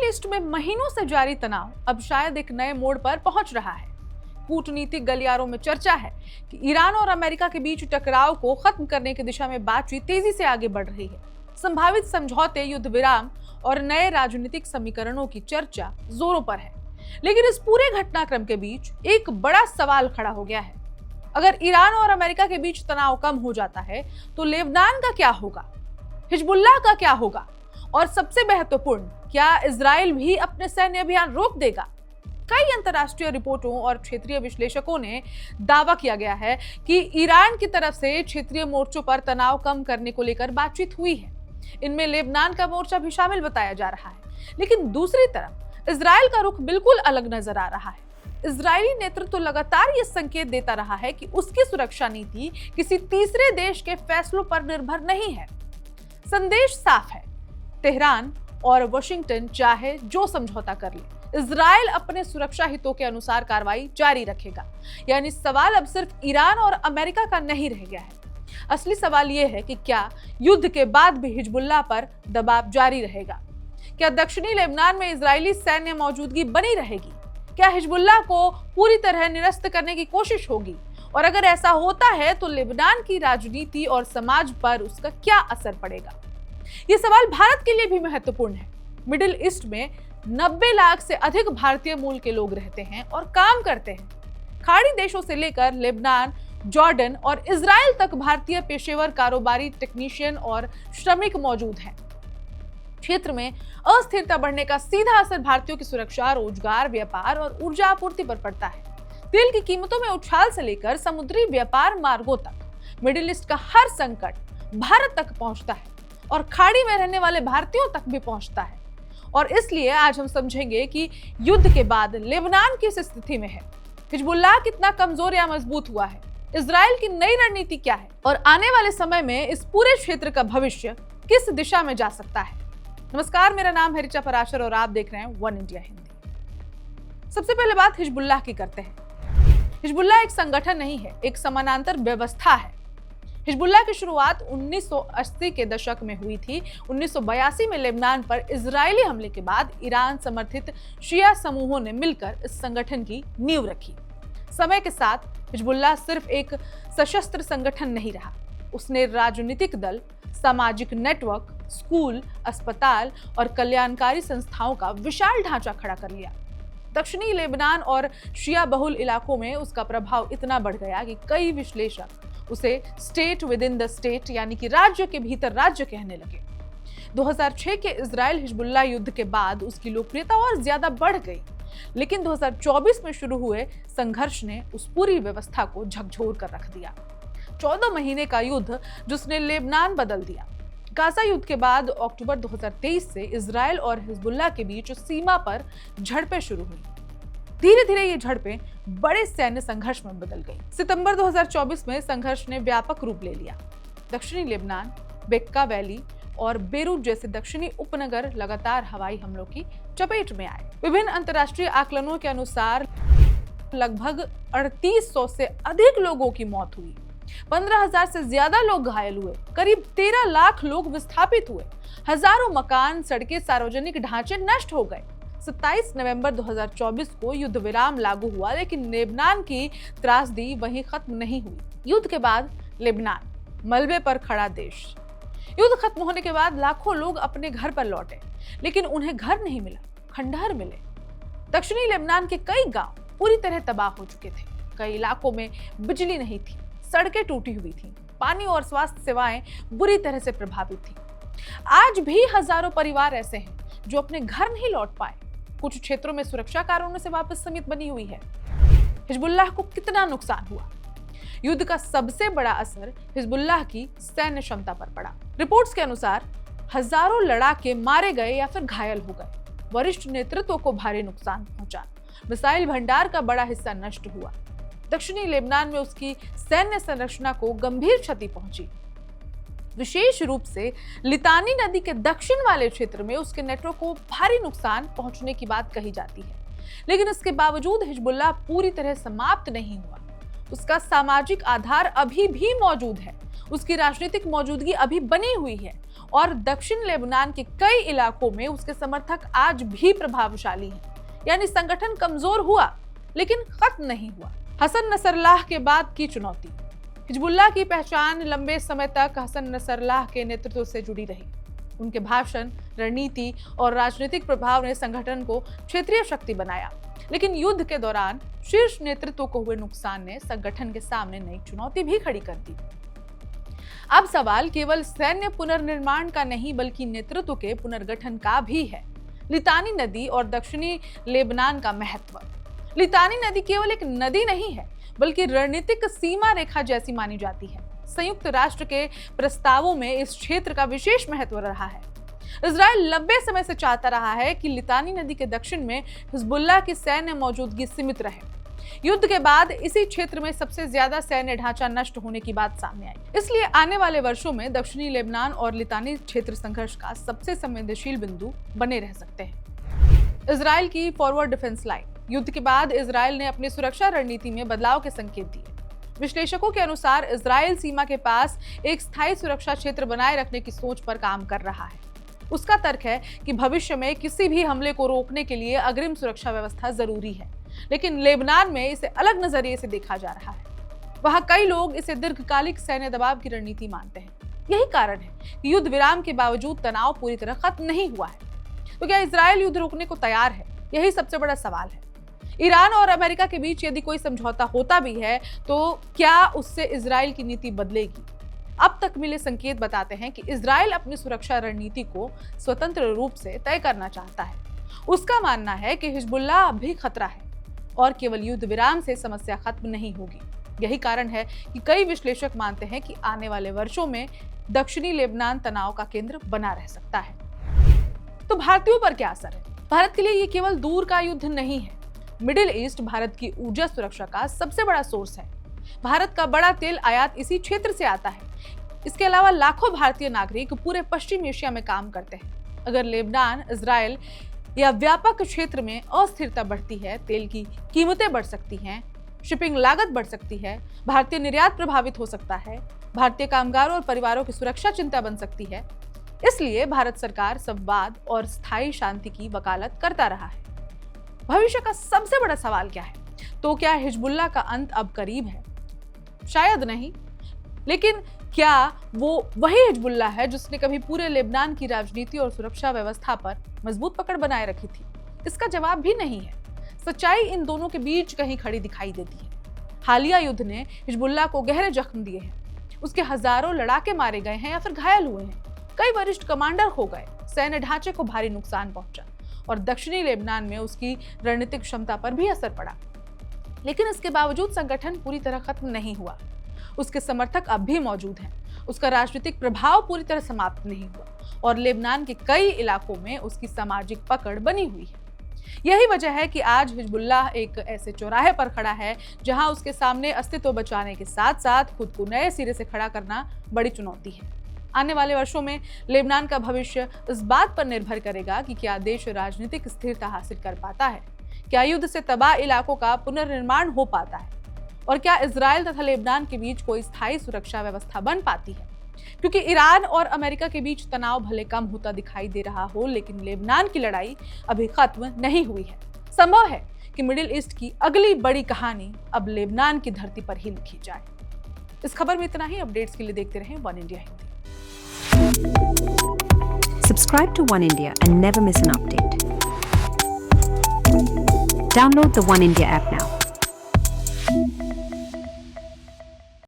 East में महीनों से जारी तनाव अब शायद एक नए मोड़ पर पहुंच रहा है। कूटनीतिक गलियारों में चर्चा है कि ईरान और अमेरिका के बीच टकराव को खत्म करने की दिशा में बातचीत तेजी से आगे बढ़ रही है। संभावित समझौते, युद्ध विराम और नए राजनीतिक समीकरणों की चर्चा जोरों पर है। लेकिन इस पूरे घटनाक्रम के बीच एक बड़ा सवाल खड़ा हो गया है। अगर ईरान और अमेरिका के बीच तनाव कम हो जाता है तो लेबनान का क्या होगा, हिजबुल्लाह का क्या होगा, और सबसे महत्वपूर्ण, क्या इजराइल भी अपने सैन्य अभियान रोक देगा? कई अंतर्राष्ट्रीय रिपोर्टों और क्षेत्रीय विश्लेषकों ने दावा किया गया है कि ईरान की तरफ से क्षेत्रीय मोर्चों पर तनाव कम करने को लेकर बातचीत हुई है। इनमें लेबनान का मोर्चा भी शामिल बताया जा रहा है। लेकिन दूसरी तरफ इजराइल का रुख बिल्कुल अलग नजर आ रहा है। इजरायली नेतृत्व लगातार ये संकेत देता रहा है कि उसकी सुरक्षा नीति किसी तीसरे देश के फैसलों पर निर्भर नहीं है। संदेश साफ है, तेहरान और वाशिंगटन चाहे जो समझौता कर ले, इजराइल अपने सुरक्षा हितों के अनुसार कार्रवाई जारी रखेगा। यानी सवाल अब सिर्फ ईरान और अमेरिका का नहीं रह गया है। असली सवाल यह है कि क्या युद्ध के बाद भी हिजबुल्लाह पर दबाव जारी रहेगा? क्या दक्षिणी लेबनान में इजरायली सैन्य मौजूदगी बनी रहेगी? क्या हिजबुल्लाह को पूरी तरह निरस्त करने की कोशिश होगी? और अगर ऐसा होता है तो लेबनान की राजनीति और समाज पर उसका क्या असर पड़ेगा? ये सवाल भारत के लिए भी महत्वपूर्ण है। मिडिल ईस्ट में 90 लाख से अधिक भारतीय मूल के लोग रहते हैं और काम करते हैं। खाड़ी देशों से लेकर लेबनान, जॉर्डन और इजराइल तक भारतीय पेशेवर, कारोबारी, टेक्नीशियन और श्रमिक मौजूद हैं। क्षेत्र में अस्थिरता बढ़ने का सीधा असर भारतीयों की सुरक्षा, रोजगार, व्यापार और ऊर्जा आपूर्ति पर पड़ता है। तेल की कीमतों में उछाल से लेकर समुद्री व्यापार मार्गों तक मिडिल ईस्ट का हर संकट भारत तक पहुंचता है और खाड़ी में रहने वाले भारतीयों तक भी पहुंचता है। और इसलिए आज हम समझेंगे कि युद्ध के बाद लेबनान किस स्थिति में है, हिजबुल्लाह कितना कमजोर या मजबूत हुआ है, इजराइल की नई रणनीति क्या है और आने वाले समय में इस पूरे क्षेत्र का भविष्य किस दिशा में जा सकता है। नमस्कार, मेरा नाम है ऋचा पराशर और आप देख रहे हैं वन इंडिया हिंदी। सबसे पहले बात हिजबुल्लाह की करते हैं। हिजबुल्लाह एक संगठन नहीं है, एक समानांतर व्यवस्था है। हिजबुल्लाह की शुरुआत 1980 के दशक में हुई थी। 1982 में लेबनान पर इजरायली हमले के बाद ईरान समर्थित शिया समूहों ने मिलकर इस संगठन की नींव रखी। समय के साथ हिजबुल्लाह सिर्फ एक सशस्त्र संगठन नहीं रहा, उसने राजनीतिक दल, सामाजिक नेटवर्क, स्कूल, अस्पताल और कल्याणकारी संस्थाओं का विशाल ढांचा खड़ा कर लिया। दक्षिणी लेबनान और शिया बहुल इलाकों में उसका प्रभाव इतना बढ़ गया कि कई विश्लेषक उसे state with in the state, यानी कि राज्य के भीतर राज्य कहने लगे। 2006 के इजराइल हिजबुल्लाह युद्ध के बाद उसकी लोकप्रियता और ज्यादा बढ़ गई। लेकिन 2024 में शुरू हुए संघर्ष ने उस पूरी व्यवस्था को झकझोर कर रख दिया। 14 महीने का युद्ध जिसने लेबनान बदल दिया। गाजा युद्ध के बाद अक्टूबर 2023 से इजराइल और हिजबुल्लाह के बीच सीमा पर झड़पें शुरू हुई। धीरे धीरे ये झड़पें बड़े सैन्य संघर्ष में बदल गई। सितंबर 2024 में संघर्ष ने व्यापक रूप ले लिया। दक्षिणी लेबनान, बेक्का वैली और बेरूत जैसे दक्षिणी उपनगर लगातार हवाई हमलों की चपेट में आए। विभिन्न अंतर्राष्ट्रीय आकलनों के अनुसार लगभग 3800 से अधिक लोगों की मौत हुई, 15,000 से ज्यादा लोग घायल हुए, करीब 13 लाख लोग विस्थापित हुए, हजारों मकान, सड़कें, सार्वजनिक ढांचे नष्ट हो गए। 27 नवंबर 2024 को युद्ध विराम लागू हुआ, लेकिन लेबनान की त्रासदी वहीं खत्म नहीं हुई। युद्ध के बाद लेबनान मलबे पर खड़ा देश। युद्ध खत्म होने के बाद लाखों लोग अपने घर पर लौटे, लेकिन उन्हें घर नहीं मिला, खंडहर मिले। दक्षिणी लेबनान के कई गांव पूरी तरह तबाह हो चुके थे। कई इलाकों में बिजली नहीं थी, सड़कें टूटी हुई थीं, पानी और स्वास्थ्य सेवाएं बुरी तरह से प्रभावित थीं। आज भी हजारों परिवार ऐसे हैं जो अपने घर नहीं लौट पाए। कुछ क्षेत्रों में सुरक्षा कारणों से वापस सीमित बनी हुई है। हिजबुल्लाह को कितना नुकसान हुआ? युद्ध का सबसे बड़ा असर हिजबुल्लाह की सैन्य क्षमता पर पड़ा। रिपोर्ट्स के अनुसार हजारों लड़ाके मारे गए या फिर घायल हो गए। वरिष्ठ नेतृत्व को भारी नुकसान पहुंचा। मिसाइल भंडार का बड़ा हिस्सा नष्ट हुआ। दक्षिणी लेबनान में उसकी सैन्य संरचना को गंभीर क्षति पहुंची। विशेष रूप से लितानी नदी के दक्षिण वाले क्षेत्र में उसके नेटवर्क को भारी नुकसान पहुंचने की बात कही जाती है। लेकिन इसके बावजूद हिजबुल्लाह पूरी तरह समाप्त नहीं हुआ। उसका सामाजिक आधार अभी भी मौजूद है, उसकी राजनीतिक मौजूदगी अभी बनी हुई है और दक्षिण लेबनान के कई इलाकों में उसके समर्थक आज भी प्रभावशाली हैं। यानी संगठन कमजोर हुआ लेकिन खत्म नहीं हुआ। हसन नसरल्लाह के बाद की चुनौती। हिजबुल्लाह की पहचान लंबे समय तक हसन नसरल्लाह के नेतृत्व से जुड़ी रही। उनके भाषण, रणनीति और राजनीतिक प्रभाव ने संगठन को क्षेत्रीय शक्ति बनाया, लेकिन युद्ध के दौरान शीर्ष नेतृत्व को हुए नुकसान ने संगठन के सामने नई चुनौती भी खड़ी कर दी। अब सवाल केवल सैन्य पुनर्निर्माण का नहीं बल्कि नेतृत्व के पुनर्गठन का भी है। लितानी नदी और दक्षिणी लेबनान का महत्व। लितानी नदी केवल एक नदी नहीं है बल्कि रणनीतिक सीमा रेखा जैसी मानी जाती है। संयुक्त राष्ट्र के प्रस्तावों में इस क्षेत्र का विशेष महत्व रहा है। इजराइल लंबे समय से चाहता रहा है कि लितानी नदी के दक्षिण में हिजबुल्लाह की सैन्य मौजूदगी सीमित रहे। युद्ध के बाद इसी क्षेत्र में सबसे ज्यादा सैन्य ढांचा नष्ट होने की बात सामने आई। इसलिए आने वाले वर्षों में दक्षिणी लेबनान और लितानी क्षेत्र संघर्ष का सबसे संवेदनशील बिंदु बने रह सकते हैं। इजराइल की फॉरवर्ड डिफेंस लाइन। युद्ध के बाद इजराइल ने अपनी सुरक्षा रणनीति में बदलाव के संकेत दिए। विश्लेषकों के अनुसार इजराइल सीमा के पास एक स्थायी सुरक्षा क्षेत्र बनाए रखने की सोच पर काम कर रहा है। उसका तर्क है कि भविष्य में किसी भी हमले को रोकने के लिए अग्रिम सुरक्षा व्यवस्था जरूरी है, लेकिन लेबनान में इसे अलग नजरिए से देखा जा रहा है। वहां कई लोग इसे दीर्घकालिक सैन्य दबाव की रणनीति मानते हैं। यही कारण है कि युद्ध विराम के बावजूद तनाव पूरी तरह खत्म नहीं हुआ है। तो क्या इजराइल युद्ध रोकने को तैयार है? यही सबसे बड़ा सवाल है। ईरान और अमेरिका के बीच यदि कोई समझौता होता भी है तो क्या उससे इजराइल की नीति बदलेगी? अब तक मिले संकेत बताते हैं कि इजराइल अपनी सुरक्षा रणनीति को स्वतंत्र रूप से तय करना चाहता है। उसका मानना है कि हिजबुल्लाह अब भी खतरा है और केवल युद्ध विराम से समस्या खत्म नहीं होगी। यही कारण है कि कई विश्लेषक मानते हैं कि आने वाले वर्षों में दक्षिणी लेबनान तनाव का केंद्र बना रह सकता है। तो भारतीयों पर क्या असर है? भारत के लिए ये केवल दूर का युद्ध नहीं है। मिडिल ईस्ट भारत की ऊर्जा सुरक्षा का सबसे बड़ा सोर्स है। भारत का बड़ा तेल आयात इसी क्षेत्र से आता है। इसके अलावा लाखों भारतीय नागरिक पूरे पश्चिम एशिया में काम करते हैं। अगर लेबनान, इजराइल या व्यापक क्षेत्र में अस्थिरता बढ़ती है, तेल की कीमतें बढ़ सकती हैं, शिपिंग लागत बढ़ सकती है, भारतीय निर्यात प्रभावित हो सकता है, भारतीय कामगारों और परिवारों की सुरक्षा चिंता बन सकती है। इसलिए भारत सरकार संवाद और स्थायी शांति की वकालत करता रहा है। भविष्य का सबसे बड़ा सवाल क्या है? तो क्या हिजबुल्लाह का अंत अब करीब है? शायद नहीं, लेकिन क्या वो वही हिजबुल्लाह है जिसने कभी पूरे लेबनान की राजनीति और सुरक्षा व्यवस्था पर मजबूत पकड़ बनाए रखी थी? इसका जवाब भी नहीं है। सच्चाई इन दोनों के बीच कहीं खड़ी दिखाई देती है। हालिया युद्ध ने हिजबुल्लाह को गहरे जख्म दिए हैं। उसके हजारों लड़ाके मारे गए हैं या फिर घायल हुए हैं। कई वरिष्ठ कमांडर खो गए, सैन्य ढांचे को भारी नुकसान पहुंचा और दक्षिणी लेबनान में उसकी रणनीतिक क्षमता पर भी असर पड़ा। लेकिन इसके बावजूद संगठन पूरी तरह खत्म नहीं हुआ। उसके समर्थक अब भी मौजूद हैं। उसका राजनीतिक प्रभाव पूरी तरह समाप्त नहीं हुआ और लेबनान के कई इलाकों में उसकी सामाजिक पकड़ बनी हुई है। यही वजह है कि आज हिजबुल्लाह एक ऐसे चौराहे पर खड़ा है जहां उसके सामने अस्तित्व बचाने के साथ साथ खुद को नए सिरे से खड़ा करना बड़ी चुनौती है। आने वाले वर्षों में लेबनान का भविष्य इस बात पर निर्भर करेगा कि क्या देश राजनीतिक स्थिरता हासिल कर पाता है, क्या युद्ध से तबाह इलाकों का पुनर्निर्माण हो पाता है और क्या इजराइल तथा लेबनान के बीच कोई स्थायी सुरक्षा व्यवस्था बन पाती है। क्योंकि ईरान और अमेरिका के बीच तनाव भले कम होता दिखाई दे रहा हो, लेकिन लेबनान की लड़ाई अभी खत्म नहीं हुई है। संभव है कि मिडिल ईस्ट की अगली बड़ी कहानी अब लेबनान की धरती पर ही लिखी जाए। इस खबर में इतना ही। अपडेट्स के लिए देखते रहें one India Hindi. Subscribe to One India and never miss an update. Download the One India app now.